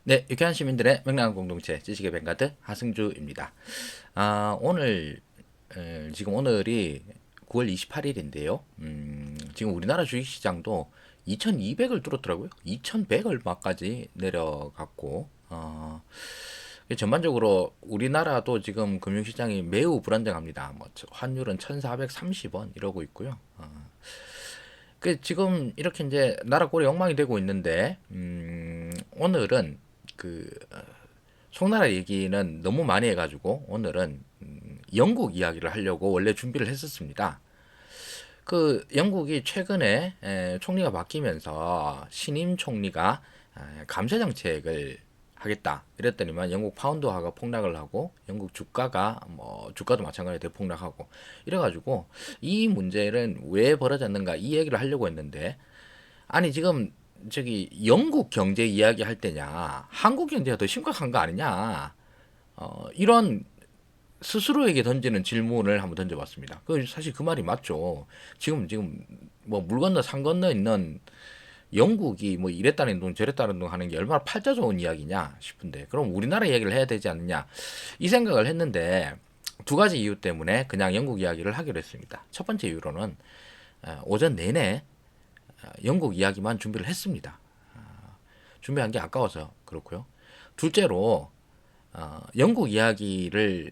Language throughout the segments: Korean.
네, 유쾌한 시민들의 명랑한 공동체 지식의 뱅가드 하승주입니다. 오늘 지금 오늘이 9월 28일인데요. 지금 우리나라 주식시장도 2,200을 뚫었더라고요. 2,100 얼마까지 내려갔고 전반적으로 우리나라도 지금 금융시장이 매우 불안정합니다. 뭐 환율은 1,430원 이러고 있고요. 지금 이렇게 이제 나라 꼴이 엉망이 되고 있는데 오늘은 그 송나라 얘기는 너무 많이 해가지고 오늘은 영국 이야기를 하려고 원래 준비를 했었습니다. 영국이 최근에 총리가 바뀌면서 신임 총리가 감세 정책을 하겠다 이랬더니만 영국 파운드화가 폭락을 하고 영국 주가가 뭐 주가도 마찬가지로 대폭락하고 이래가지고 이 문제는 왜 벌어졌는가 이 얘기를 하려고 했는데 아니 지금 저기 영국 경제 이야기 할 때냐 한국 경제가 더 심각한 거 아니냐 이런 스스로에게 던지는 질문을 한번 던져봤습니다. 사실 그 말이 맞죠. 지금 뭐 물 건너 산 건너 있는 영국이 뭐 이랬다는 둥 저랬다는 둥 하는 게 얼마나 팔자 좋은 이야기냐 싶은데 그럼 우리나라 이야기를 해야 되지 않느냐 이 생각을 했는데 두 가지 이유 때문에 그냥 영국 이야기를 하기로 했습니다. 첫 번째 이유로는 오전 내내 영국 이야기만 준비를 했습니다. 준비한 게 아까워서 그렇고요. 둘째로 영국 이야기를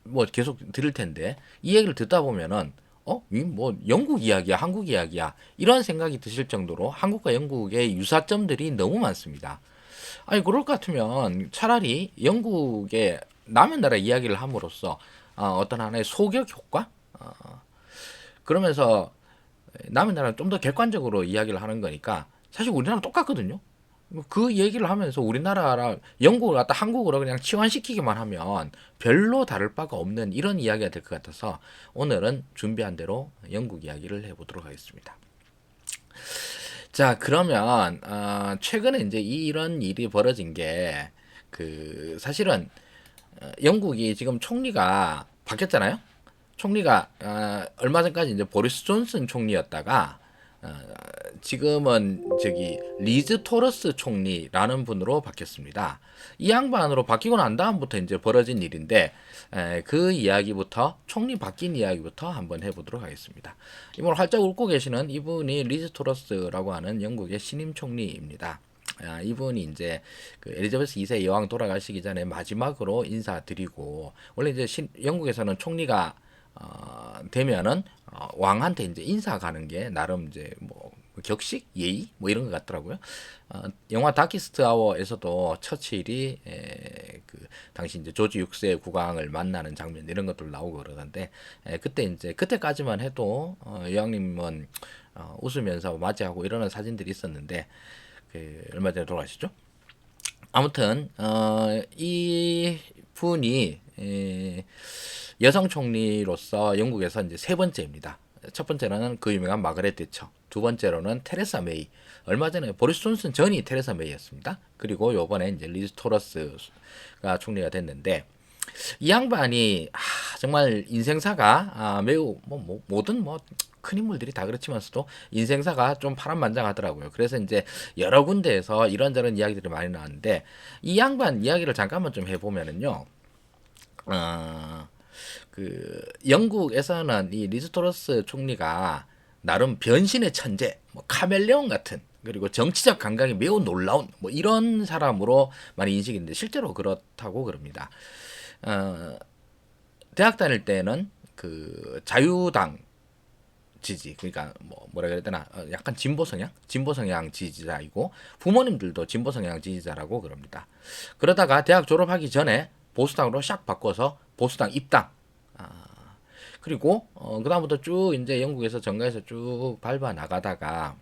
뭐 계속 들을 텐데 이 얘기를 듣다 보면은 뭐 영국 이야기야, 한국 이야기야 이런 생각이 드실 정도로 한국과 영국의 유사점들이 너무 많습니다. 아니 그럴 것 같으면 차라리 영국의 남의 나라 이야기를 함으로써 어떤 하나의 소격 효과 그러면서 남의 나라는 좀 더 객관적으로 이야기를 하는 거니까 사실 우리나라 똑같거든요. 그 얘기를 하면서 우리나라랑 영국을 갖다 한국으로 그냥 치환시키기만 하면 별로 다를 바가 없는 이런 이야기가 될 것 같아서 오늘은 준비한 대로 영국 이야기를 해보도록 하겠습니다. 자, 그러면 최근에 이제 이런 일이 벌어진 게 사실은 영국이 지금 총리가 바뀌었잖아요. 총리가 얼마 전까지 이제 보리스 존슨 총리였다가 지금은 저기 리즈 토러스 총리라는 분으로 바뀌었습니다. 이 양반으로 바뀌고 난 다음부터 이제 벌어진 일인데 그 이야기부터 총리 바뀐 이야기부터 한번 해보도록 하겠습니다. 이번 활짝 웃고 계시는 이분이 리즈 토러스라고 하는 영국의 신임 총리입니다. 이분이 이제 엘리자베스 2세 여왕 돌아가시기 전에 마지막으로 인사드리고 원래 이제 영국에서는 총리가 되면은 왕한테 이제 인사 가는 게 나름 이제 뭐 격식 예의 뭐 이런 것 같더라고요. 영화 다키스트 아워에서도 처칠이 당시 이제 조지 6세 국왕을 만나는 장면 이런 것들 나오고 그러던데 그때 이제 그때까지만 해도 여왕님은 웃으면서 맞이하고 이러는 사진들이 있었는데 얼마 전에 돌아가셨죠. 아무튼 이 분이 여성 총리로서 영국에서 이제 세 번째입니다. 첫 번째로는 그 유명한 마거렛 대처, 두 번째로는 테레사 메이. 얼마 전에 보리스 존슨 전이 테레사 메이였습니다. 그리고 요번에 이제 리즈 토러스가 총리가 됐는데 이 양반이 정말 인생사가 매우 모든 큰 인물들이 다 그렇지만서도 인생사가 좀 파란만장하더라고요. 그래서 이제 여러 군데에서 이런저런 이야기들이 많이 나왔는데 이 양반 이야기를 잠깐만 좀 해보면은요. 영국에서는 이 리즈 토러스 총리가 나름 변신의 천재, 뭐 카멜레온 같은 그리고 정치적 감각이 매우 놀라운 뭐 이런 사람으로 많이 인식인데 실제로 그렇다고 그럽니다. 대학 다닐 때는 자유당 지지 그러니까 뭐라 그래야 되나 약간 진보 성향 지지자이고 부모님들도 진보 성향 지지자라고 그럽니다. 그러다가 대학 졸업하기 전에 보수당으로 샥 바꿔서 보수당 입당. 그리고 그다음부터 쭉 이제 영국에서 정가에서 쭉 밟아 나가다가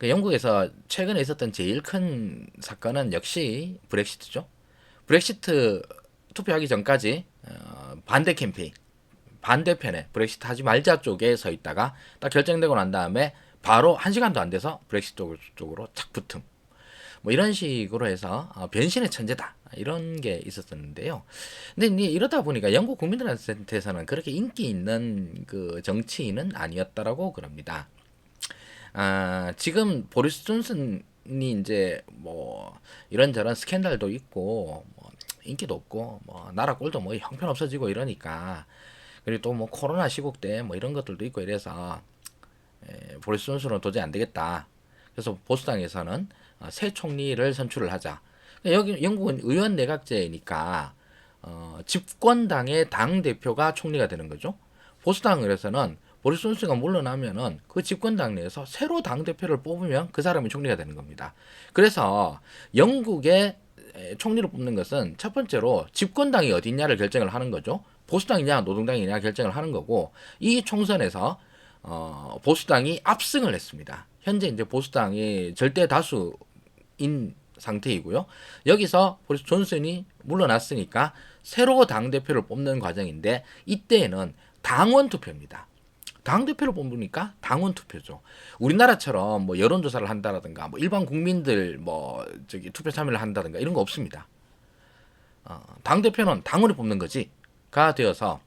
영국에서 최근에 있었던 제일 큰 사건은 역시 브렉시트죠. 브렉시트 투표하기 전까지 반대 캠페인 반대편에 브렉시트 하지 말자 쪽에 서 있다가 딱 결정되고 난 다음에 바로 한 시간도 안 돼서 브렉시트 쪽으로 착 붙음. 뭐 이런 식으로 해서 변신의 천재다 이런 게 있었었는데요. 근데 이제 이러다 보니까 영국 국민들한테서는 그렇게 인기 있는 그 정치인은 아니었다라고 그럽니다. 지금 보리스 존슨 이제 뭐 이런저런 스캔들도 있고 뭐 인기도 없고 뭐 나라 꼴도 뭐 형편없어지고 이러니까, 그리고 또 뭐 코로나 시국 때 뭐 이런 것들도 있고 이래서 보리스 존슨은 도저히 안 되겠다. 그래서 보수당에서는 새 총리를 선출을 하자. 여기 영국은 의원 내각제니까 집권당의 당 대표가 총리가 되는 거죠. 보수당에서는 보리스 존슨가 물러나면은 그 집권당 내에서 새로 당 대표를 뽑으면 그 사람이 총리가 되는 겁니다. 그래서 영국의 총리를 뽑는 것은 첫 번째로 집권당이 어디냐를 결정을 하는 거죠. 보수당이냐 노동당이냐 결정을 하는 거고, 이 총선에서 보수당이 압승을 했습니다. 현재 이제 보수당이 절대 다수인 상태이고요. 여기서 보리스 존슨이 물러났으니까 새로 당 대표를 뽑는 과정인데, 이때에는 당원 투표입니다. 당 대표를 뽑으니까 당원 투표죠. 우리나라처럼 뭐 여론조사를 한다라든가 뭐 일반 국민들 뭐 저기 투표 참여를 한다든가 이런 거 없습니다. 당 대표는 당원이 뽑는 거지가 되어서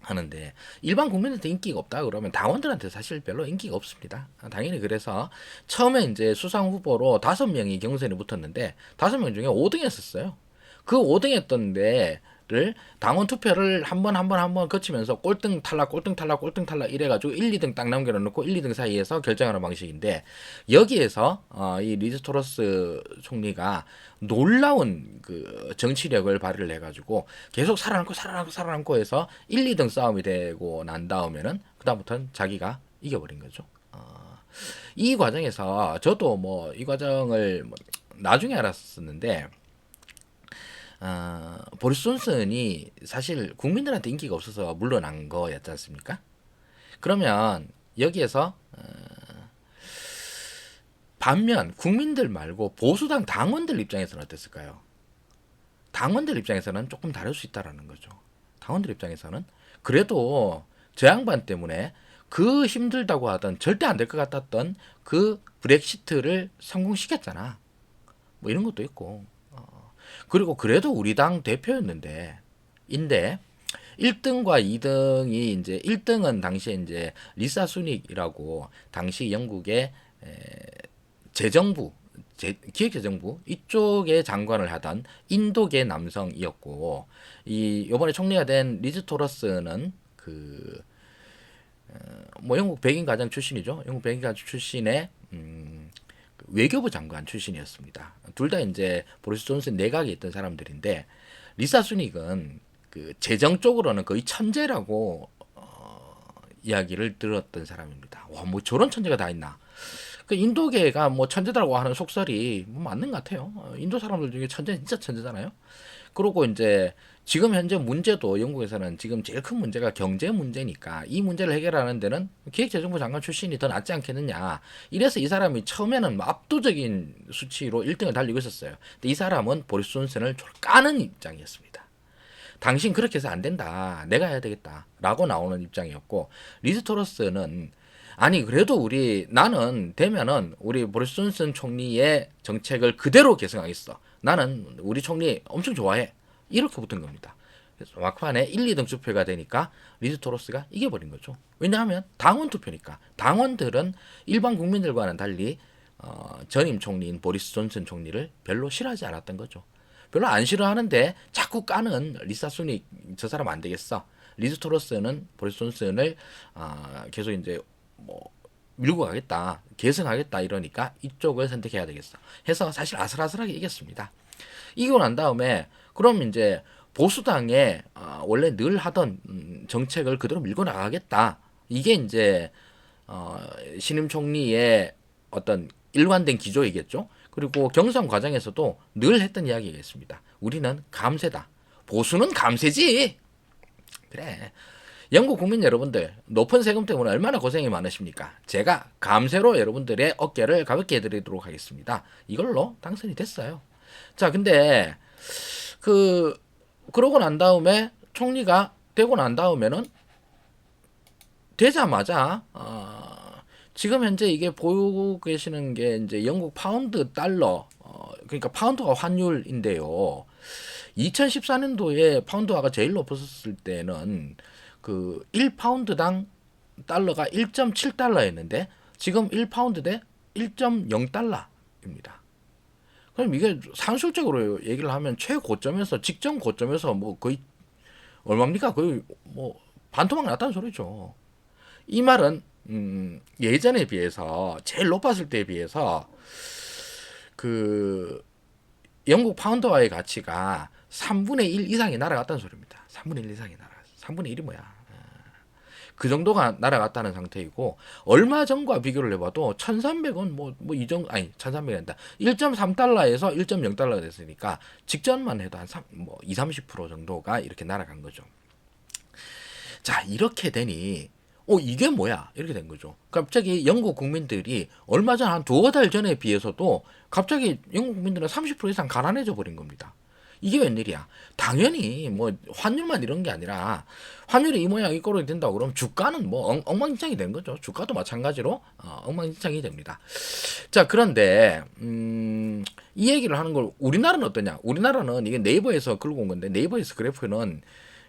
하는데, 일반 국민한테 인기가 없다 그러면 당원들한테 사실 별로 인기가 없습니다. 당연히. 그래서 처음에 이제 수상 후보로 5명이 경선에 붙었는데 5명 중에 5등 했었어요. 그 5등 했던 데를 당원 투표를 한 번 거치면서 꼴등 탈락 이래가지고 1, 2등 딱 남겨놓고 1, 2등 사이에서 결정하는 방식인데, 여기에서 이 리즈 트러스 총리가 놀라운 그 정치력을 발휘를 해가지고 계속 살아남고 해서 1, 2등 싸움이 되고 난 다음에는 그다음부터는 자기가 이겨버린 거죠. 이 과정에서 저도 뭐 이 과정을 뭐 나중에 알았었는데, 보리스 존슨이 사실 국민들한테 인기가 없어서 물러난 거였지 않습니까? 그러면 여기에서 반면 국민들 말고 보수당 당원들 입장에서는 어땠을까요? 당원들 입장에서는 조금 다를 수 있다라는 거죠. 당원들 입장에서는 그래도 저 양반 때문에 그 힘들다고 하던, 절대 안 될 것 같았던 그 브렉시트를 성공시켰잖아. 뭐 이런 것도 있고. 그리고 그래도 우리 당 대표였는데, 1등과 2등이 이제 1등은 당시에 이제 리사 수닉이라고 당시 영국의 재정부, 기획재정부 이쪽에 장관을 하던 인도계 남성이었고, 이 이번에 총리가 된 리즈 토러스는 뭐 영국 백인 가장 출신이죠. 영국 백인 가장 출신의 외교부 장관 출신이었습니다. 둘 다 이제 보리스 존슨 내각에 있던 사람들인데, 리사 수닉은 그 재정 쪽으로는 거의 천재라고 이야기를 들었던 사람입니다. 와, 뭐 저런 천재가 다 있나? 그 인도계가 뭐 천재다라고 하는 속설이 뭐 맞는 것 같아요. 인도 사람들 중에 천재 진짜 천재잖아요. 그리고 이제 지금 현재 문제도 영국에서는 지금 제일 큰 문제가 경제 문제니까, 이 문제를 해결하는 데는 기획재정부 장관 출신이 더 낫지 않겠느냐. 이래서 이 사람이 처음에는 뭐 압도적인 수치로 1등을 달리고 있었어요. 근데 이 사람은 보리스 존슨을 까는 입장이었습니다. 당신 그렇게 해서 안 된다. 내가 해야 되겠다. 라고 나오는 입장이었고, 리즈 토러스는 아니 그래도 나는 되면은 우리 보리스 존슨 총리의 정책을 그대로 계승하겠어. 나는 우리 총리 엄청 좋아해. 이렇게 붙은 겁니다. 그래서 막판에 1, 2등 투표가 되니까 리즈 토러스가 이겨버린 거죠. 왜냐하면 당원 투표니까. 당원들은 일반 국민들과는 달리 전임 총리인 보리스 존슨 총리를 별로 싫어하지 않았던 거죠. 별로 안 싫어하는데 자꾸 까는 리사 수닉, 저 사람 안 되겠어. 리즈 토러스는 보리스 존슨을 계속 이제 뭐 밀고 가겠다, 계승하겠다 이러니까 이쪽을 선택해야 되겠어 해서 사실 아슬아슬하게 이겼습니다. 이기고 난 다음에 그럼 이제 보수당에 원래 늘 하던 정책을 그대로 밀고 나가겠다. 이게 이제 신임 총리의 어떤 일관된 기조이겠죠. 그리고 경선 과정에서도 늘 했던 이야기겠습니다. 우리는 감세다. 보수는 감세지. 그래. 영국 국민 여러분들, 높은 세금 때문에 얼마나 고생이 많으십니까? 제가 감세로 여러분들의 어깨를 가볍게 해드리도록 하겠습니다. 이걸로 당선이 됐어요. 자, 근데 그러고 난 다음에 총리가 되고 난 다음에는 되자마자 지금 현재 이게 보고 계시는 게 이제 영국 파운드 달러, 그러니까 파운드가 환율인데요. 2014년도에 파운드화가 제일 높았을 때는 그 1파운드당 달러가 1.7달러였는데 지금 1파운드 대 1.0달러. 그럼 이게 산술적으로 얘기를 하면 최고점에서 직전 고점에서 뭐 거의 얼마입니까? 거의 뭐 반토막 났다는 소리죠. 이 말은 예전에 비해서 제일 높았을 때에 비해서 그 영국 파운드화의 가치가 3분의 1 이상이 날아갔다는 소리입니다. 3분의 1 이상이 날아갔어. 3분의 1이 뭐야? 그 정도가 날아갔다는 상태이고, 얼마 전과 비교를 해봐도 1,300원 이 정도, 아니 1,300이 아니다. 1.3달러에서 1.0달러가 됐으니까 직전만 해도 한 20, 30% 정도가 이렇게 날아간 거죠. 자, 이렇게 되니 이게 뭐야? 이렇게 된 거죠. 갑자기 영국 국민들이 얼마 전 한 두어 달 전에 비해서도 갑자기 영국 국민들은 30% 이상 가난해져 버린 겁니다. 이게 웬일이야? 당연히 뭐 환율만 이런 게 아니라 환율이 이 모양 이 꼴이 된다고 그러면 주가는 뭐 엉망진창이 되는 거죠. 주가도 마찬가지로 엉망진창이 됩니다. 자, 그런데 이 얘기를 하는 걸 우리나라는 어떠냐? 우리나라는 이게 네이버에서 끌고 온 건데, 네이버에서 그래프는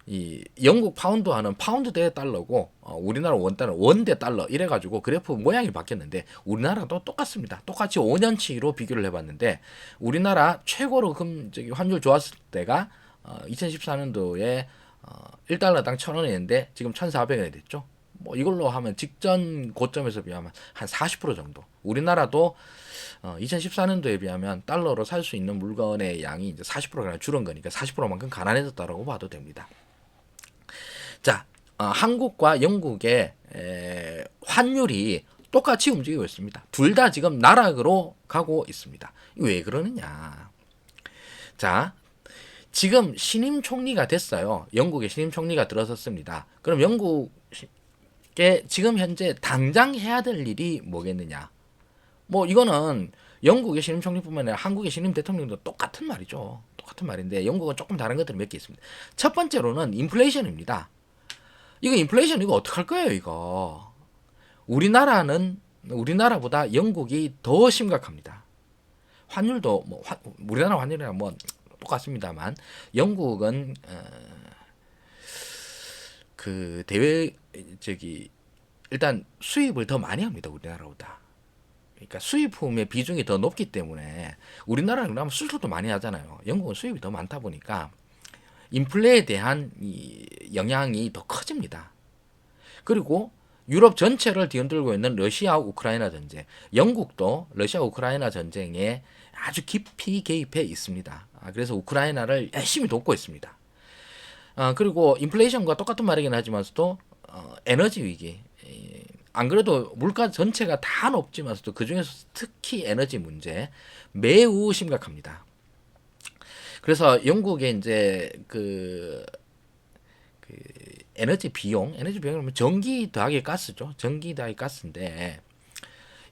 이 영국 파운드화는 파운드 대 달러고 우리나라 원달러 원대 달러 이래가지고 그래프 모양이 바뀌었는데, 우리나라도 똑같습니다. 똑같이 5년치로 비교를 해봤는데, 우리나라 최고로 환율 좋았을 때가 2014년도에 1달러당 1,000원이었는데 지금 1,400원이 됐죠. 뭐 이걸로 하면 직전 고점에서 비하면 한 40% 정도. 우리나라도 2014년도에 비하면 달러로 살 수 있는 물건의 양이 이제 40%가 줄은 거니까 40%만큼 가난해졌다라고 봐도 됩니다. 자, 한국과 영국의 환율이 똑같이 움직이고 있습니다. 둘 다 지금 나락으로 가고 있습니다. 왜 그러느냐? 자, 지금 신임 총리가 됐어요. 영국의 신임 총리가 들어섰습니다. 그럼 영국에 지금 현재 당장 해야 될 일이 뭐겠느냐? 뭐 이거는 영국의 신임 총리뿐만 아니라 한국의 신임 대통령도 똑같은 말이죠. 똑같은 말인데 영국은 조금 다른 것들이 몇 개 있습니다. 첫 번째로는 인플레이션입니다. 이거 인플레이션 이거 어떡할 거예요, 이거. 우리나라보다 영국이 더 심각합니다. 환율도 우리나라 환율이랑 뭐 똑같습니다만, 영국은 그 일단 수입을 더 많이 합니다, 우리나라보다. 그러니까 수입품의 비중이 더 높기 때문에, 우리나라는 그러면 수출도 많이 하잖아요. 영국은 수입이 더 많다 보니까 인플레에 대한 이 영향이 더 커집니다. 그리고 유럽 전체를 뒤흔들고 있는 러시아 우크라이나 전쟁, 영국도 러시아 우크라이나 전쟁에 아주 깊이 개입해 있습니다. 그래서 우크라이나를 열심히 돕고 있습니다. 그리고 인플레이션과 똑같은 말이긴 하지만서도 에너지 위기, 안 그래도 물가 전체가 다 높지만서도 그 중에서 특히 에너지 문제 매우 심각합니다. 그래서 영국의 이제 에너지 비용이면 전기 더하기 가스죠. 전기 더하기 가스인데,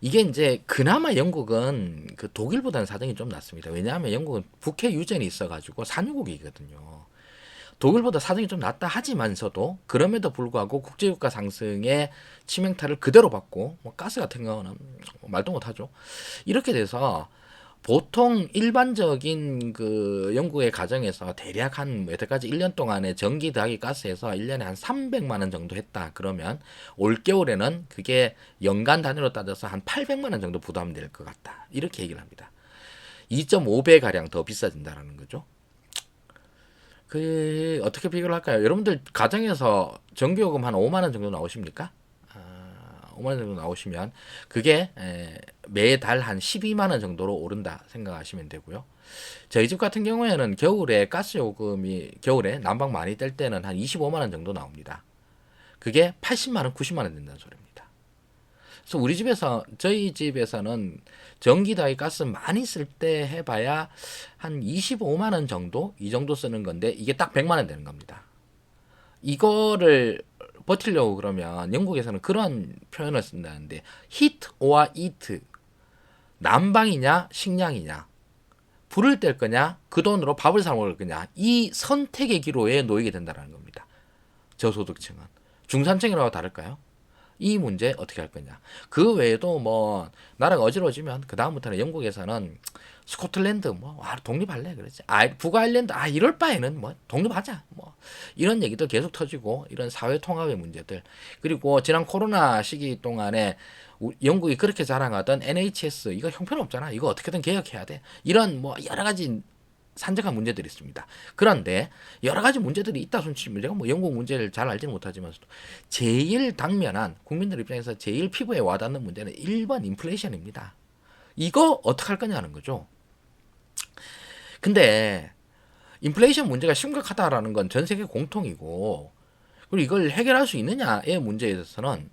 이게 이제 그나마 영국은 그 독일보다는 사정이 좀 낫습니다. 왜냐하면 영국은 북해 유전이 있어가지고 산유국이거든요. 독일보다 사정이 좀 낫다 하지만서도 그럼에도 불구하고 국제유가 상승의 치명타를 그대로 받고, 뭐 가스 같은 경우는 말도 못하죠. 이렇게 돼서 보통 일반적인 그 영국의 가정에서 대략 한 여태까지 1년 동안에 전기 더하기 가스에서 1년에 한 300만 원 정도 했다. 그러면 올겨울에는 그게 연간 단위로 따져서 한 800만 원 정도 부담될 것 같다. 이렇게 얘기를 합니다. 2.5배 가량 더 비싸진다라는 거죠. 어떻게 비교를 할까요? 여러분들 가정에서 전기요금 한 5만 원 정도 나오십니까? 5만 원 정도 나오시면 그게 매달 한 12만 원 정도로 오른다 생각하시면 되고요. 저희 집 같은 경우에는 겨울에 겨울에 난방 많이 뗄 때는 한 25만 원 정도 나옵니다. 그게 80만 원, 90만 원 된다는 소리입니다. 그래서 저희 집에서는 전기 더하기 가스 많이 쓸 때 해봐야 한 25만 원 정도, 이 정도 쓰는 건데, 이게 딱 100만 원 되는 겁니다. 이거를 버티려고 그러면 영국에서는 그런 표현을 쓴다는데, heat or eat, 난방이냐 식량이냐, 불을 뗄 거냐 그 돈으로 밥을 사 먹을 거냐, 이 선택의 기로에 놓이게 된다는 겁니다. 저소득층은. 중산층이라고 다를까요? 이 문제 어떻게 할 거냐. 그 외에도 뭐 나라가 어지러워지면 그 다음부터는 영국에서는 스코틀랜드 뭐 독립할래 그러지. 북아일랜드 이럴 바에는 뭐 독립하자 뭐 이런 얘기도 계속 터지고 이런 사회 통합의 문제들. 그리고 지난 코로나 시기 동안에 영국이 그렇게 자랑하던 NHS 이거 형편없잖아. 이거 어떻게든 개혁해야 돼. 이런 뭐 여러 가지 산적한 문제들이 있습니다. 그런데 여러 가지 문제들이 있다 손치면 제가 뭐 영국 문제를 잘 알지는 못하지만서도 제일 당면한 국민들 입장에서 제일 피부에 와닿는 문제는 1번 인플레이션입니다. 이거 어떡할 거냐는 거죠. 근데 인플레이션 문제가 심각하다라는 건 전 세계 공통이고, 그리고 이걸 해결할 수 있느냐의 문제에 대해서는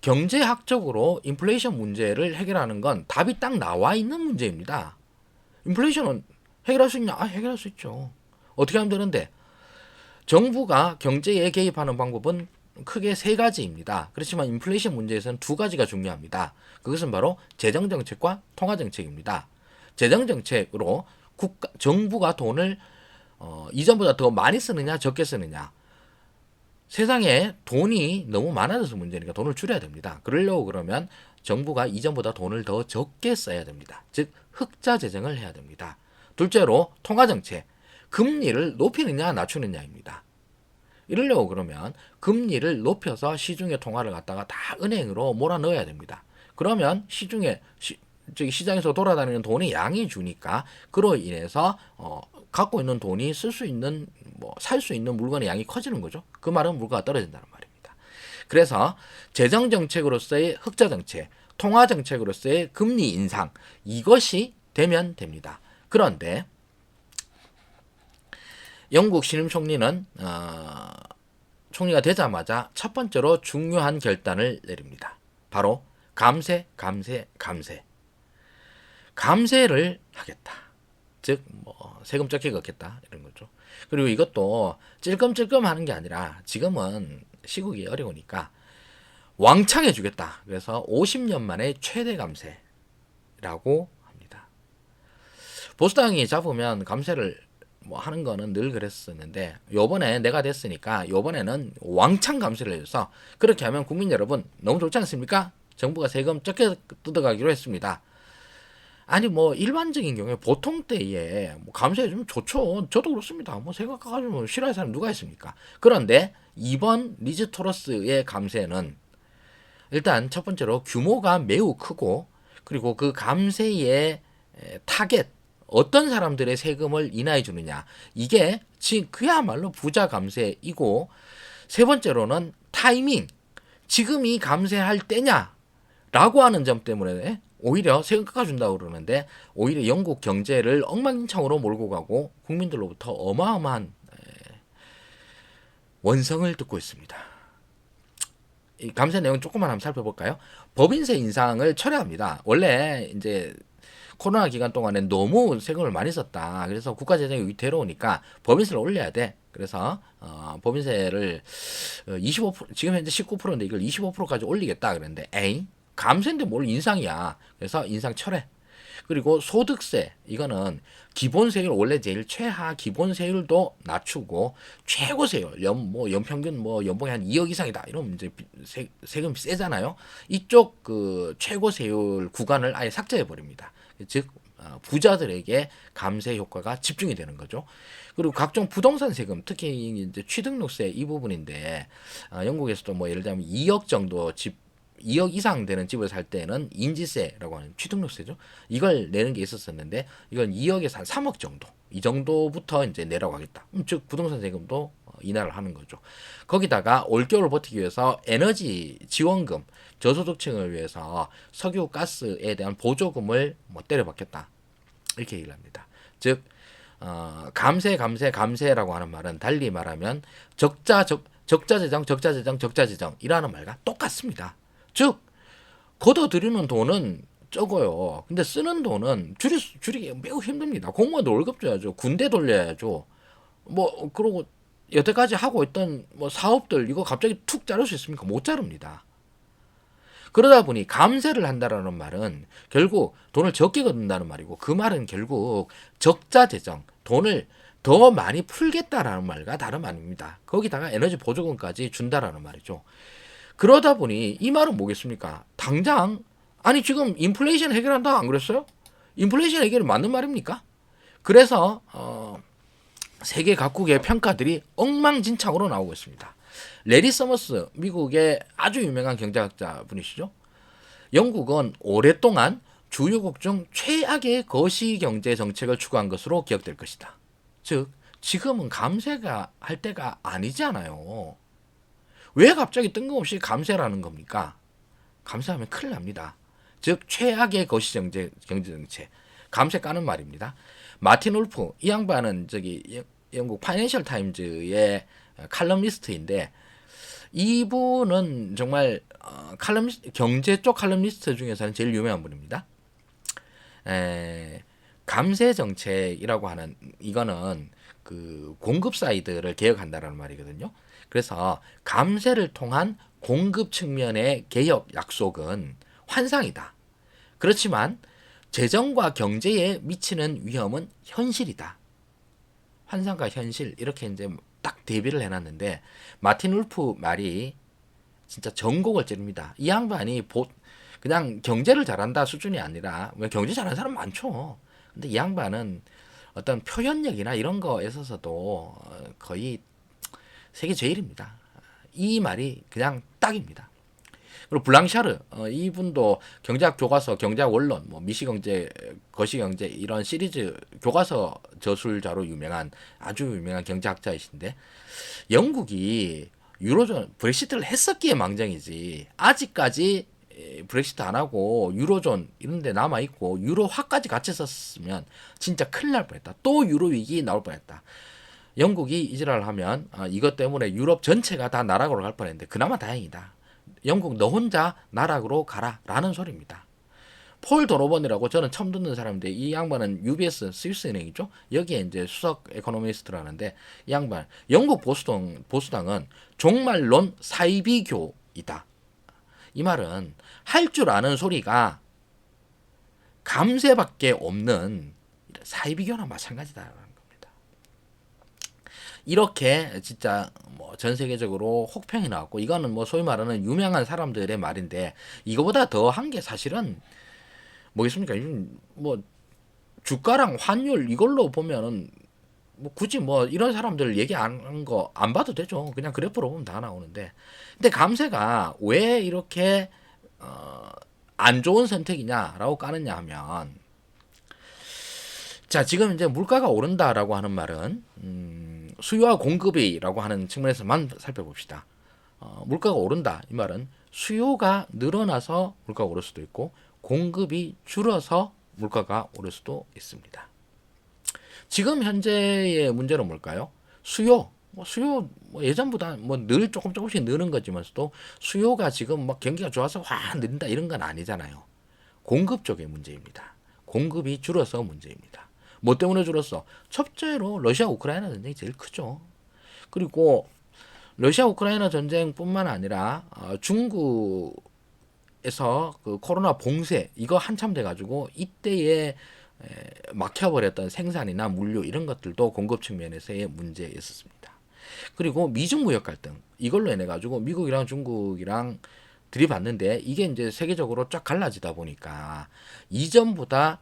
경제학적으로 인플레이션 문제를 해결하는 건 답이 딱 나와 있는 문제입니다. 인플레이션은 해결할 수 있냐? 해결할 수 있죠. 어떻게 하면 되는데? 정부가 경제에 개입하는 방법은 크게 세 가지입니다. 그렇지만 인플레이션 문제에서는 두 가지가 중요합니다. 그것은 바로 재정정책과 통화정책입니다. 재정정책으로 정부가 돈을 이전보다 더 많이 쓰느냐 적게 쓰느냐. 세상에 돈이 너무 많아져서 문제니까 돈을 줄여야 됩니다. 그러려고 그러면 정부가 이전보다 돈을 더 적게 써야 됩니다. 즉 흑자 재정을 해야 됩니다. 둘째로 통화정책, 금리를 높이느냐 낮추느냐입니다. 이러려고 그러면 금리를 높여서 시중의 통화를 갖다가 다 은행으로 몰아넣어야 됩니다. 그러면 시장에서 돌아다니는 돈의 양이 주니까 그로 인해서 갖고 있는 돈이 쓸 수 있는 살 수 있는 물건의 양이 커지는 거죠. 그 말은 물가가 떨어진다는 말입니다. 그래서 재정 정책으로서의 흑자 정책, 통화 정책으로서의 금리 인상 이것이 되면 됩니다. 그런데 영국 신임 총리는 총리가 되자마자 첫 번째로 중요한 결단을 내립니다. 바로 감세를 하겠다. 즉 세금 적게 걷겠다 이런 거죠. 그리고 이것도 찔끔찔끔 하는 게 아니라 지금은 시국이 어려우니까 왕창 해주겠다. 그래서 50년 만에 최대 감세라고 합니다. 보수당이 잡으면 감세를 하는 거는 늘 그랬었는데 요번에 내가 됐으니까 요번에는 왕창 감세를 해줘서 그렇게 하면 국민 여러분 너무 좋지 않습니까? 정부가 세금 적게 뜯어가기로 했습니다. 아니 일반적인 경우에 보통 때에 감세해주면 좋죠. 저도 그렇습니다. 세금 깎아주면 싫어하는 사람 누가 있습니까? 그런데 이번 리즈 토러스의 감세는 일단 첫 번째로 규모가 매우 크고 그리고 그 감세의 타겟 어떤 사람들의 세금을 인하해 주느냐 이게 그야말로 부자 감세이고 세 번째로는 타이밍 지금이 감세할 때냐라고 하는 점 때문에 오히려 세금 깎아준다고 그러는데 오히려 영국 경제를 엉망진창으로 몰고 가고 국민들로부터 어마어마한 원성을 듣고 있습니다. 이 감세 내용 조금만 한번 살펴볼까요? 법인세 인상을 철회합니다. 원래 이제 코로나 기간 동안에 너무 세금을 많이 썼다. 그래서 국가 재정이 위태로우니까 법인세를 올려야 돼. 그래서 법인세를 25% 지금 현재 19%인데 이걸 25%까지 올리겠다 그랬는데 에이 감세인데 뭘 인상이야. 그래서 인상 철회. 그리고 소득세 이거는 기본세율 원래 제일 최하 기본세율도 낮추고 최고세율 연평균 연봉이 한 2억 이상이다 이러면 이제 세금이 세잖아요. 이쪽 그 최고세율 구간을 아예 삭제해 버립니다. 즉 부자들에게 감세 효과가 집중이 되는 거죠. 그리고 각종 부동산 세금 특히 이제 취등록세 이 부분인데 영국에서도 예를 들면 2억 정도 2억 이상 되는 집을 살 때는 인지세라고 하는 취등록세죠. 이걸 내는 게 있었었는데 이건 2억에서 한 3억 정도 이 정도부터 이제 내라고 하겠다. 즉 부동산 세금도 인하를 하는 거죠. 거기다가 올겨울 버티기 위해서 에너지 지원금 저소득층을 위해서 석유 가스에 대한 보조금을 때려박겠다 이렇게 얘기를 합니다. 즉 감세라고 하는 말은 달리 말하면 적자재정이라는 말과 똑같습니다. 즉 걷어들이는 돈은 적어요. 근데 쓰는 돈은 줄이기 매우 힘듭니다. 공무원들 월급 줘야죠. 군대 돌려야죠. 그러고 여태까지 하고 있던 사업들 이거 갑자기 툭 자를 수 있습니까? 못 자릅니다. 그러다 보니 감세를 한다라는 말은 결국 돈을 적게 걷는다는 말이고 그 말은 결국 적자재정 돈을 더 많이 풀겠다라는 말과 다름 아닙니다. 거기다가 에너지 보조금까지 준다라는 말이죠. 그러다 보니 이 말은 뭐겠습니까? 당장 아니 지금 인플레이션 해결한다 안 그랬어요? 인플레이션 해결이 맞는 말입니까? 그래서 세계 각국의 평가들이 엉망진창으로 나오고 있습니다. 레리 서머스 미국의 아주 유명한 경제학자 분이시죠. 영국은 오랫동안 주요국 중 최악의 거시경제 정책을 추구한 것으로 기억될 것이다. 즉 지금은 감세가 할 때가 아니잖아요. 왜 갑자기 뜬금없이 감세라는 겁니까? 감세하면 큰일 납니다. 즉 최악의 거시경제 정책 감세 까는 말입니다. 마틴 울프 이 양반은 영국 파이낸셜 타임즈의 칼럼니스트인데 이분은 정말 경제 쪽 칼럼니스트 중에서는 제일 유명한 분입니다. 감세 정책이라고 하는 이거는 그 공급 사이드를 개혁한다라는 말이거든요. 그래서 감세를 통한 공급 측면의 개혁 약속은 환상이다. 그렇지만 재정과 경제에 미치는 위험은 현실이다. 환상과 현실 이렇게 이제 딱 대비를 해놨는데 마틴 울프 말이 진짜 전곡을 찌릅니다. 이 양반이 그냥 경제를 잘한다 수준이 아니라 경제 잘하는 사람 많죠. 근데 이 양반은 어떤 표현력이나 이런 거에 있어서도 거의 세계 제일입니다. 이 말이 그냥 딱입니다. 그리고 블랑샤르 이분도 경제학 교과서, 경제학 원론, 뭐 미시경제, 거시경제 이런 시리즈 교과서 저술자로 유명한 아주 유명한 경제학자이신데 영국이 유로존 브렉시트를 했었기에 망정이지 아직까지 브렉시트 안 하고 유로존 이런 데 남아 있고 유로화까지 같이 썼으면 진짜 큰일 날 뻔했다. 또 유로 위기 나올 뻔했다. 영국이 이지랄을 하면 이것 때문에 유럽 전체가 다 나락으로 갈 뻔했는데 그나마 다행이다. 영국 너 혼자 나락으로 가라 라는 소리입니다. 폴 도노번이라고 저는 처음 듣는 사람인데 이 양반은 UBS 스위스은행이죠. 여기에 이제 수석 에코노미스트라는데 이 양반 영국 보수당은 종말론 사이비교이다. 이 말은 할 줄 아는 소리가 감세밖에 없는 사이비교나 마찬가지다라는 겁니다. 이렇게 진짜 뭐 전 세계적으로 혹평이 나왔고 이거는 뭐 소위 말하는 유명한 사람들의 말인데 이거보다 더 한 게 사실은 뭐겠습니까? 뭐 주가랑 환율 이걸로 보면은 뭐 굳이 뭐 이런 사람들 얘기 안 거 안 봐도 되죠. 그냥 그래프로 보면 다 나오는데. 근데 감세가 왜 이렇게 안 좋은 선택이냐라고 까느냐 하면 자 지금 이제 물가가 오른다라고 하는 말은 수요와 공급이라고 하는 측면에서만 살펴봅시다. 물가가 오른다 이 말은 수요가 늘어나서 물가가 오를 수도 있고 공급이 줄어서 물가가 오를 수도 있습니다. 지금 현재의 문제는 뭘까요? 수요 예전보다 뭐 늘 조금씩 느는 거지만서도 수요가 지금 막 경기가 좋아서 확 느린다 이런 건 아니잖아요. 공급 쪽의 문제입니다. 공급이 줄어서 문제입니다. 뭐 때문에 줄었어? 첫째로 러시아 우크라이나 전쟁이 제일 크죠. 그리고 러시아 우크라이나 전쟁뿐만 아니라 중국에서 그 코로나 봉쇄 이거 한참 돼가지고 이때에 막혀버렸던 생산이나 물류 이런 것들도 공급 측면에서의 문제였었습니다. 그리고 미중 무역 갈등 이걸로 인해 가지고 미국이랑 중국이랑 들이받는데 이게 이제 세계적으로 쫙 갈라지다 보니까 이전보다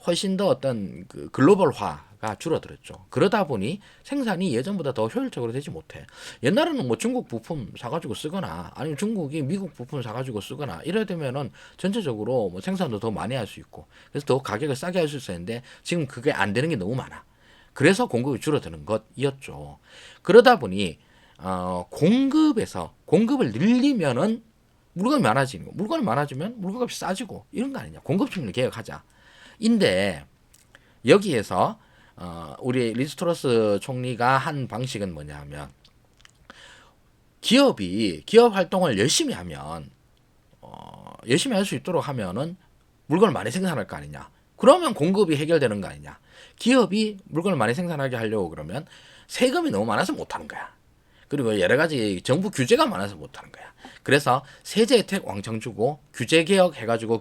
훨씬 더 어떤 그 글로벌화가 줄어들었죠. 그러다 보니 생산이 예전보다 더 효율적으로 되지 못해. 옛날에는 뭐 중국 부품 사가지고 쓰거나 아니면 중국이 미국 부품 사가지고 쓰거나 이래 되면은 전체적으로 뭐 생산도 더 많이 할 수 있고 그래서 더 가격을 싸게 할 수 있었는데 지금 그게 안 되는 게 너무 많아. 그래서 공급이 줄어드는 것이었죠. 그러다 보니 공급을 늘리면은 물건이 많아지는 거. 물건이 많아지면 물건값이 싸지고 이런 거 아니냐. 공급 측면을 개혁하자. 인데 여기에서 우리 리스트러스 총리가 한 방식은 뭐냐면 기업 활동을 열심히 하면 열심히 할 수 있도록 하면은 물건을 많이 생산할 거 아니냐. 그러면 공급이 해결되는 거 아니냐. 기업이 물건을 많이 생산하게 하려고 그러면 세금이 너무 많아서 못하는 거야. 그리고 여러 가지 정부 규제가 많아서 못하는 거야. 그래서 세제 혜택 왕창 주고 규제 개혁 해가지고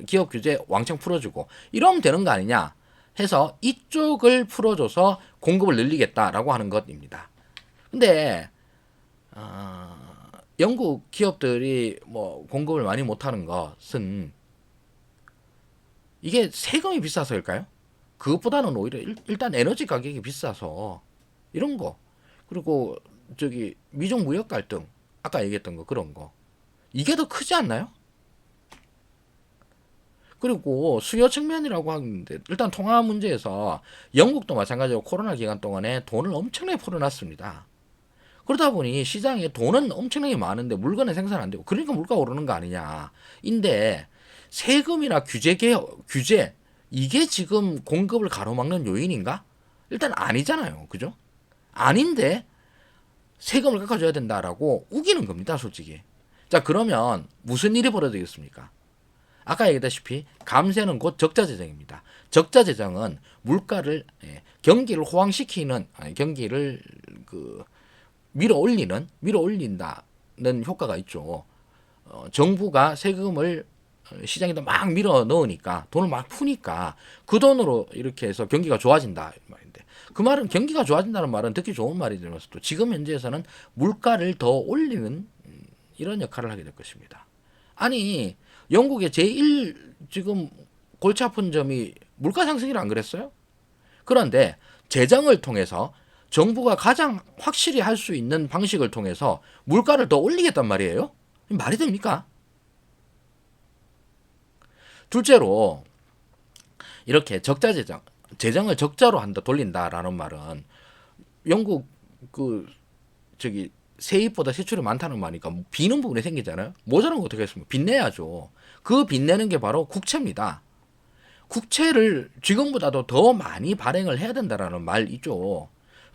기업 규제 왕창 풀어주고 이러면 되는 거 아니냐 해서 이쪽을 풀어줘서 공급을 늘리겠다라고 하는 것입니다. 근데 영국 기업들이 뭐 공급을 많이 못하는 것은 이게 세금이 비싸서일까요? 그것보다는 오히려 일단 에너지 가격이 비싸서 이런 거, 그리고 저기 미중 무역 갈등, 아까 얘기했던 거, 그런 거, 이게 더 크지 않나요? 그리고 수요 측면이라고 하는데, 일단 통화 문제에서 영국도 마찬가지로 코로나 기간 동안에 돈을 엄청나게 풀어놨습니다. 그러다 보니 시장에 돈은 엄청나게 많은데 물건은 생산 안 되고, 그러니까 물가 오르는 거 아니냐. 인데 세금이나 규제 개혁, 규제, 이게 지금 공급을 가로막는 요인인가? 일단 아니잖아요. 그죠? 아닌데 세금을 깎아줘야 된다라고 우기는 겁니다, 솔직히. 자, 그러면 무슨 일이 벌어지겠습니까? 아까 얘기했다시피 감세는 곧 적자 재정입니다. 적자 재정은 물가를, 경기를 호황시키는, 아니, 경기를 그 밀어 올린다는 효과가 있죠. 정부가 세금을 시장에다 막 밀어 넣으니까, 돈을 막 푸니까 그 돈으로 이렇게 해서 경기가 좋아진다 말인데, 그 말은, 경기가 좋아진다는 말은 듣기 좋은 말이면서도 지금 현재에서는 물가를 더 올리는 이런 역할을 하게 될 것입니다. 아니, 영국의 제일 지금 골치 아픈 점이 물가 상승이라 안 그랬어요? 그런데 재정을 통해서, 정부가 가장 확실히 할 수 있는 방식을 통해서 물가를 더 올리겠단 말이에요? 말이 됩니까? 둘째로, 이렇게 적자 재정, 재정을 적자로 한다, 돌린다라는 말은 영국 그 저기 세입보다 세출이 많다는 말이니까 비는 부분이 생기잖아요. 모자란 거 어떻게 했습니까? 빚내야죠. 그 빚내는 게 바로 국채입니다. 국채를 지금보다도 더 많이 발행을 해야 된다라는 말이죠.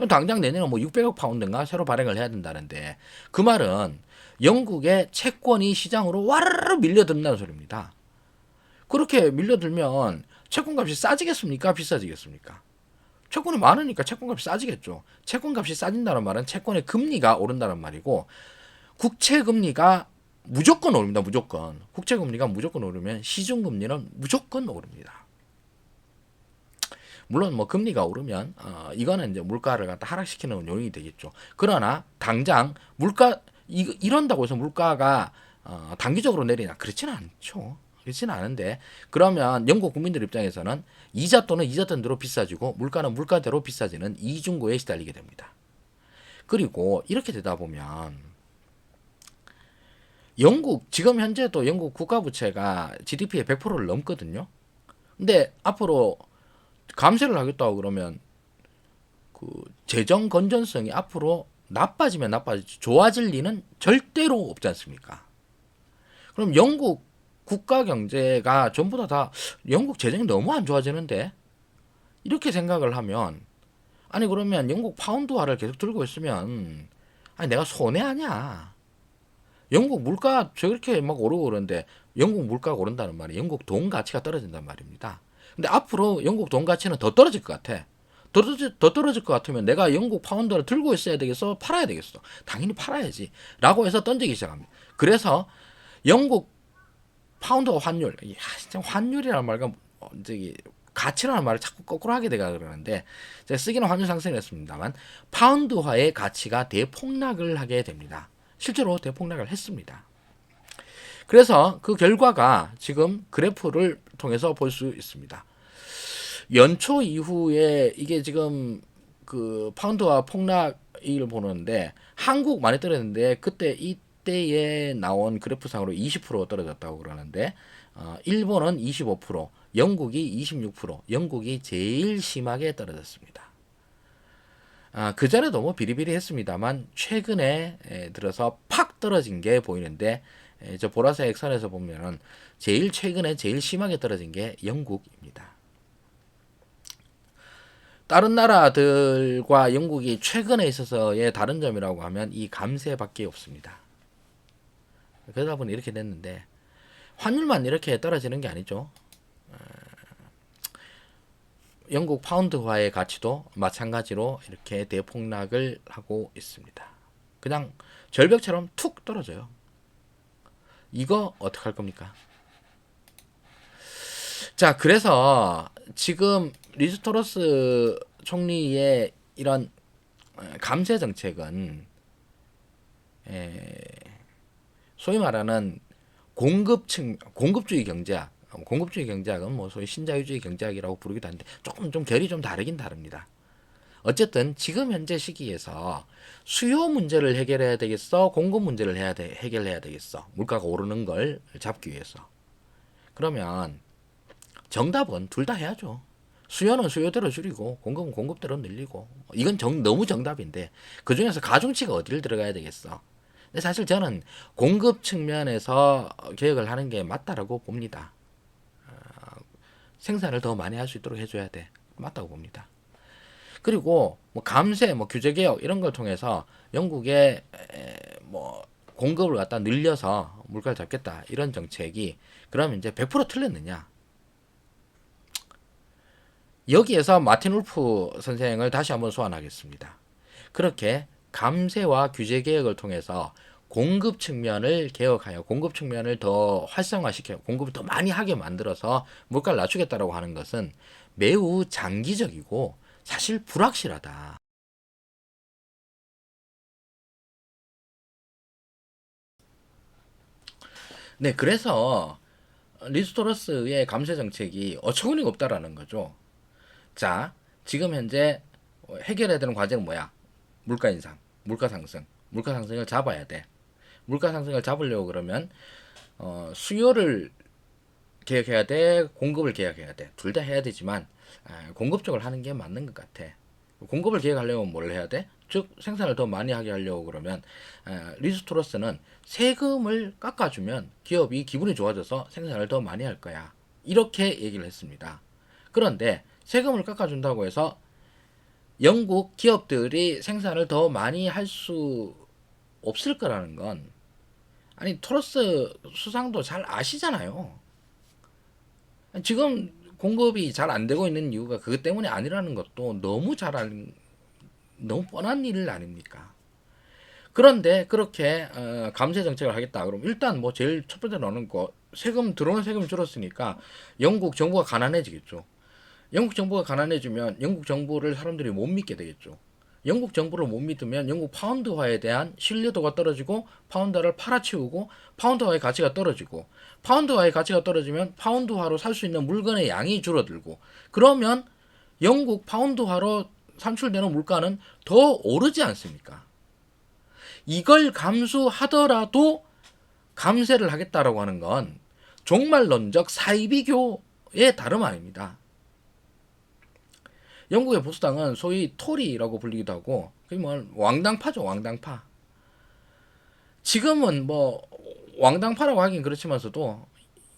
당장 내년에 뭐 600억 파운드인가 새로 발행을 해야 된다는데, 그 말은 영국의 채권이 시장으로 와르르 밀려든다는 소리입니다. 그렇게 밀려들면 채권값이 싸지겠습니까? 비싸지겠습니까? 채권이 많으니까 채권값이 싸지겠죠. 채권값이 싸진다는 말은 채권의 금리가 오른다는 말이고, 국채 금리가 무조건 오릅니다. 무조건. 국채 금리가 무조건 오르면 시중 금리는 무조건 오릅니다. 물론 뭐 금리가 오르면 이거는 이제 물가를 갖다 하락시키는 요인이 되겠죠. 그러나 당장 물가 이런다고 해서 물가가 단기적으로 내리냐, 그렇지는 않죠. 그렇지는 않은데, 그러면 영국 국민들 입장에서는 이자 또는 이자돈대로 비싸지고 물가는 물가대로 비싸지는 이중고에 시달리게 됩니다. 그리고 이렇게 되다 보면 영국 지금 현재도 영국 국가부채가 GDP의 100%를 넘거든요. 근데 앞으로 감세를 하겠다고 그러면 그 재정 건전성이 앞으로 나빠지면 나빠지지 좋아질 리는 절대로 없지 않습니까? 그럼 영국 국가 경제가 전부 다 영국 재정이 너무 안 좋아지는데, 이렇게 생각을 하면, 아니 그러면 영국 파운드화를 계속 들고 있으면, 아니 내가 손해하냐? 영국 물가 저렇게 막 오르고 그러는데 영국 물가가 오른다는 말이 영국 돈 가치가 떨어진단 말입니다. 근데 앞으로 영국 돈 가치는 더 떨어질 것 같아. 더 떨어질 것 같으면 내가 영국 파운드를 들고 있어야 되겠어? 팔아야 되겠어? 당연히 팔아야지. 라고 해서 던지기 시작합니다. 그래서 영국 파운드 환율, 진짜 환율이라는 말과 저기 가치라는 말을 자꾸 거꾸로 하게 되가 그러는데, 제가 쓰기는 환율 상승을 했습니다만 파운드화의 가치가 대폭락을 하게 됩니다. 실제로 대폭락을 했습니다. 그래서 그 결과가 지금 그래프를 통해서 볼 수 있습니다. 연초 이후에 이게 지금 그 파운드화 폭락을 보는데, 한국 많이 떨어졌는데 그때 이때에 나온 그래프상으로 20% 떨어졌다고 그러는데, 일본은 25%, 영국이 26%, 영국이 제일 심하게 떨어졌습니다. 그 전에도 뭐 비리비리했습니다만 최근에 들어서 팍 떨어진 게 보이는데, 저 보라색 선에서 보면은 최근에 제일 심하게 떨어진 게 영국입니다. 다른 나라들과 영국이 최근에 있어서의 다른 점이라고 하면 이 감세밖에 없습니다. 그러다 보니 이렇게 됐는데, 환율만 이렇게 떨어지는 게 아니죠. 영국 파운드화의 가치도 마찬가지로 이렇게 대폭락을 하고 있습니다. 그냥 절벽처럼 툭 떨어져요. 이거 어떡할 겁니까? 자, 그래서 지금 리즈 토러스 총리의 이런 감세 정책은 소위 말하는 공급주의 경제학, 공급주의 경제학은 뭐 소위 신자유주의 경제학이라고 부르기도 하는데 조금 좀 결이 좀 다르긴 다릅니다. 어쨌든 지금 현재 시기에서 수요 문제를 해결해야 되겠어, 공급 문제를 해결해야 되겠어, 물가가 오르는 걸 잡기 위해서. 그러면 정답은 둘 다 해야죠. 수요는 수요대로 줄이고 공급은 공급대로 늘리고. 이건 너무 정답인데 그 중에서 가중치가 어디를 들어가야 되겠어. 근데 사실 저는 공급 측면에서 개혁을 하는 게 맞다라고 봅니다. 생산을 더 많이 할 수 있도록 해줘야 돼. 맞다고 봅니다. 그리고 뭐 감세, 뭐 규제 개혁 이런 걸 통해서 영국의 뭐 공급을 갖다 늘려서 물가를 잡겠다 이런 정책이 그러면 이제 100% 틀렸느냐? 여기에서 마틴 울프 선생을 다시 한번 소환하겠습니다. 그렇게 감세와 규제 개혁을 통해서 공급 측면을 개혁하여 공급 측면을 더 활성화시켜 공급을 더 많이 하게 만들어서 물가를 낮추겠다라고 하는 것은 매우 장기적이고 사실 불확실하다. 네, 그래서 리스토러스의 감세 정책이 어처구니가 없다라는 거죠. 자, 지금 현재 해결해야 되는 과제는 뭐야? 물가 인상, 물가 상승, 물가 상승을 잡아야 돼. 물가 상승을 잡으려고 그러면 수요를 개혁해야 돼, 공급을 개혁해야 돼. 둘 다 해야 되지만 공급 쪽을 하는 게 맞는 것 같아. 공급을 개혁하려면 뭘 해야 돼? 즉 생산을 더 많이 하게 하려고 그러면 리스토러스는 세금을 깎아주면 기업이 기분이 좋아져서 생산을 더 많이 할 거야. 이렇게 얘기를 했습니다. 그런데 세금을 깎아준다고 해서 영국 기업들이 생산을 더 많이 할 수 없을 거라는 건 아니 토러스 수상도 잘 아시잖아요. 지금 공급이 잘 안 되고 있는 이유가 그것 때문이 아니라는 것도 너무 뻔한 일 아닙니까? 그런데 그렇게 감세 정책을 하겠다. 그럼 일단 뭐 제일 첫 번째 나오는 거 세금 들어오는 세금 줄었으니까 영국 정부가 가난해지겠죠. 영국 정부가 가난해지면 영국 정부를 사람들이 못 믿게 되겠죠. 영국 정부를 못 믿으면 영국 파운드화에 대한 신뢰도가 떨어지고 파운드화를 팔아치우고 파운드화의 가치가 떨어지고 파운드화의 가치가 떨어지면 파운드화로 살 수 있는 물건의 양이 줄어들고 그러면 영국 파운드화로 산출되는 물가는 더 오르지 않습니까? 이걸 감수하더라도 감세를 하겠다라고 하는 건 종말론적 사이비교의 다름 아닙니다. 영국의 보수당은 소위 토리라고 불리기도 하고 그게 뭐 왕당파죠, 왕당파. 지금은 뭐 왕당파라고 하긴 그렇지만서도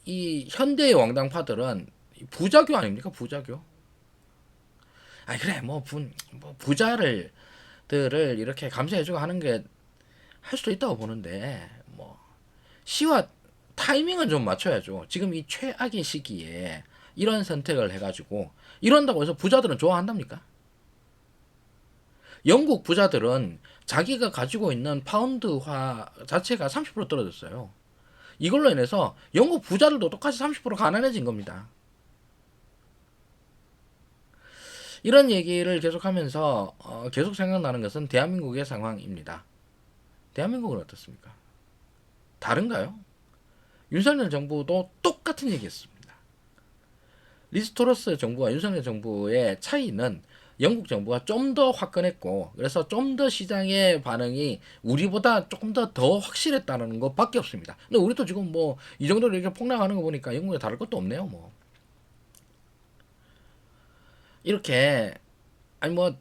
이 현대의 왕당파들은 부자교 아닙니까? 부자교. 아 그래 뭐 부자를 들을 이렇게 감시해주고 하는 게 할 수도 있다고 보는데 뭐 시와 타이밍은 좀 맞춰야죠. 지금 이 최악의 시기에 이런 선택을 해가지고 이런다고 해서 부자들은 좋아한답니까? 영국 부자들은 자기가 가지고 있는 파운드화 자체가 30% 떨어졌어요. 이걸로 인해서 영국 부자들도 똑같이 30% 가난해진 겁니다. 이런 얘기를 계속하면서 계속 생각나는 것은 대한민국의 상황입니다. 대한민국은 어떻습니까? 다른가요? 윤석열 정부도 똑같은 얘기했습니다. 리스토러스 정부와 윤석열 정부의 차이는 영국 정부가 좀 더 화끈했고 그래서 좀 더 시장의 반응이 우리보다 조금 더 확실했다는 것밖에 없습니다. 근데 우리도 지금 뭐 이 정도로 이렇게 폭락하는 거 보니까 영국에 다를 것도 없네요. 뭐 이렇게 아니 뭐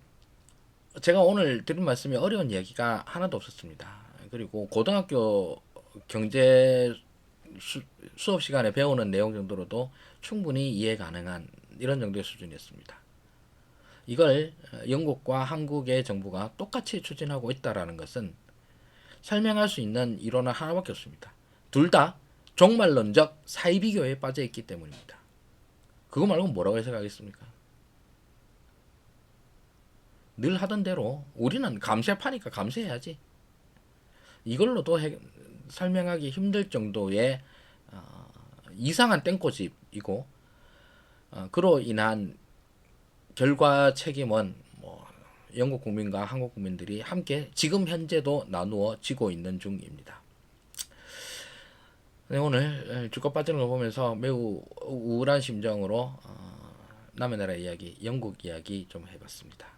제가 오늘 드린 말씀이 어려운 이야기가 하나도 없었습니다. 그리고 고등학교 경제 수업 시간에 배우는 내용 정도로도 충분히 이해 가능한 이런 정도의 수준이었습니다. 이걸 영국과 한국의 정부가 똑같이 추진하고 있다라는 것은 설명할 수 있는 이론은 하나밖에 없습니다. 둘 다 종말론적 사이비교에 빠져 있기 때문입니다. 그거 말고 뭐라고 해석하겠습니까? 늘 하던 대로 우리는 감세파니까 감세해야지. 이걸로도 설명하기 힘들 정도의 이상한 땡꼬집이고 그로 인한 결과 책임은 뭐 영국 국민과 한국 국민들이 함께 지금 현재도 나누어지고 있는 중입니다. 네, 오늘 주가 빠지는 걸 보면서 매우 우울한 심정으로 남의 나라 이야기, 영국 이야기 좀 해봤습니다.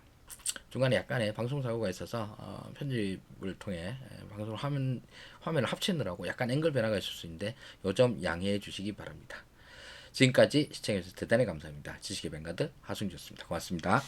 중간에 약간의 방송 사고가 있어서 편집을 통해 방송 화면을 합치느라고 약간 앵글 변화가 있을 수 있는데 요점 양해해 주시기 바랍니다. 지금까지 시청해주셔서 대단히 감사합니다. 지식의 뱅가드 하승주였습니다. 고맙습니다.